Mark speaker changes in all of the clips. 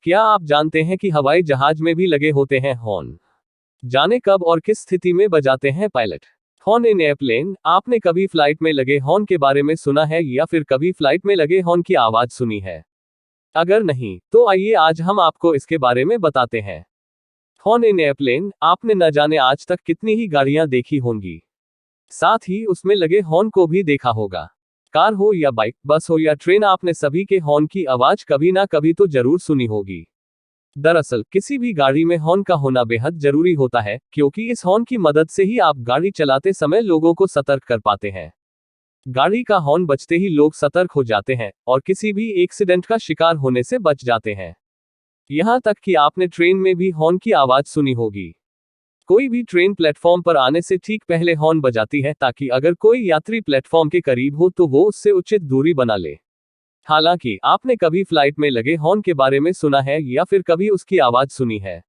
Speaker 1: क्या आप जानते हैं कि हवाई जहाज में भी लगे होते हैं हॉर्न? जाने कब और किस स्थिति में बजाते हैं पायलट? हॉर्न इन एयरप्लेन। आपने कभी फ्लाइट में लगे हॉर्न के बारे में सुना है या फिर कभी फ्लाइट में लगे हॉर्न की आवाज सुनी है? अगर नहीं, तो आइए आज हम आपको इसके बारे में बताते हैं। हॉर्न इन एयरप्लेन। आपने न जाने आज तक कितनी ही गाड़ियां देखी होंगी, साथ ही उसमें लगे हॉर्न को भी देखा होगा। कार हो या बाइक, बस हो या ट्रेन, आपने सभी के हॉर्न की आवाज कभी ना कभी तो जरूर सुनी होगी। दरअसल किसी भी गाड़ी में हॉर्न का होना बेहद जरूरी होता है, क्योंकि इस हॉर्न की मदद से ही आप गाड़ी चलाते समय लोगों को सतर्क कर पाते हैं। गाड़ी का हॉर्न बजते ही लोग सतर्क हो जाते हैं और किसी भी एक्सीडेंट का शिकार होने से बच जाते हैं। यहां तक कि आपने ट्रेन में भी हॉर्न की आवाज सुनी होगी। कोई भी ट्रेन प्लेटफॉर्म पर आने से ठीक पहले हॉर्न बजाती है, ताकि अगर कोई यात्री प्लेटफॉर्म के करीब हो तो वो उससे उचित दूरी बना ले। हालांकि आपने कभी फ्लाइट में लगे हॉर्न के बारे में सुना है या फिर कभी उसकी आवाज सुनी है?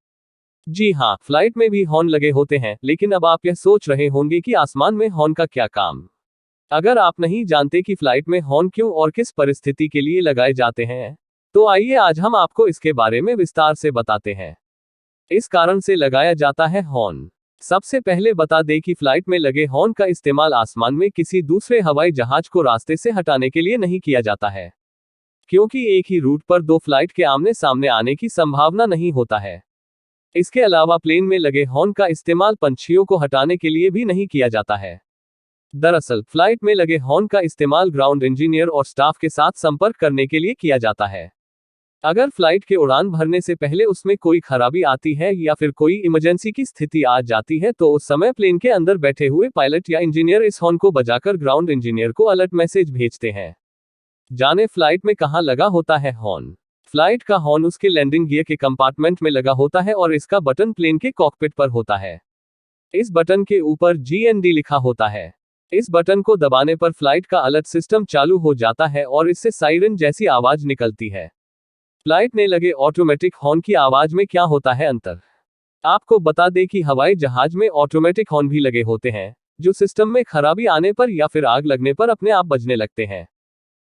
Speaker 1: जी हाँ, फ्लाइट में भी हॉर्न लगे होते हैं, लेकिन अब आप यह सोच रहे होंगे कि आसमान में हॉर्न का क्या काम। अगर आप नहीं जानते कि फ्लाइट में हॉर्न क्यों और किस परिस्थिति के लिए लगाए जाते हैं, तो आइए आज हम आपको इसके बारे में विस्तार से बताते हैं। इस कारण से लगाया जाता है हॉर्न। सबसे पहले बता दें कि फ्लाइट में लगे हॉर्न का इस्तेमाल आसमान में किसी दूसरे हवाई जहाज को रास्ते से हटाने के लिए नहीं किया जाता है, क्योंकि एक ही रूट पर दो फ्लाइट के आमने सामने आने की संभावना नहीं होता है। इसके अलावा प्लेन में लगे हॉर्न का इस्तेमाल पंछियों को हटाने के लिए भी नहीं किया जाता है। दरअसल फ्लाइट में लगे हॉर्न का इस्तेमाल ग्राउंड इंजीनियर और स्टाफ के साथ संपर्क करने के लिए किया जाता है। अगर फ्लाइट के उड़ान भरने से पहले उसमें कोई खराबी आती है या फिर कोई इमरजेंसी की स्थिति आ जाती है, तो उस समय प्लेन के अंदर बैठे हुए पायलट या इंजीनियर इस हॉर्न को बजाकर ग्राउंड इंजीनियर को अलर्ट मैसेज भेजते हैं। जाने फ्लाइट में कहां लगा होता है हॉर्न? फ्लाइट का हॉर्न उसके लैंडिंग गियर के कंपार्टमेंट में लगा होता है और इसका बटन प्लेन के कॉकपिट पर होता है। इस बटन के ऊपर GND लिखा होता है। इस बटन को दबाने पर फ्लाइट का अलर्ट सिस्टम चालू हो जाता है और इससे साइरन जैसी आवाज निकलती है। फ्लाइट में लगे ऑटोमेटिक हॉर्न की आवाज में क्या होता है अंतर? आपको बता दें कि हवाई जहाज में ऑटोमेटिक हॉर्न भी लगे होते हैं, जो सिस्टम में खराबी आने पर या फिर आग लगने पर अपने आप बजने लगते हैं।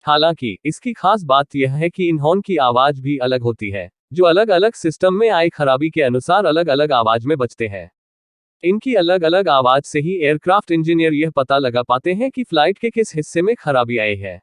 Speaker 1: हालांकि इसकी खास बात यह है कि इन हॉर्न की आवाज भी अलग होती है, जो अलग अलग सिस्टम में आई खराबी के अनुसार अलग अलग आवाज में बजते हैं। इनकी अलग अलग आवाज से ही एयरक्राफ्ट इंजीनियर यह पता लगा पाते हैं कि फ्लाइट के किस हिस्से में खराबी आई है।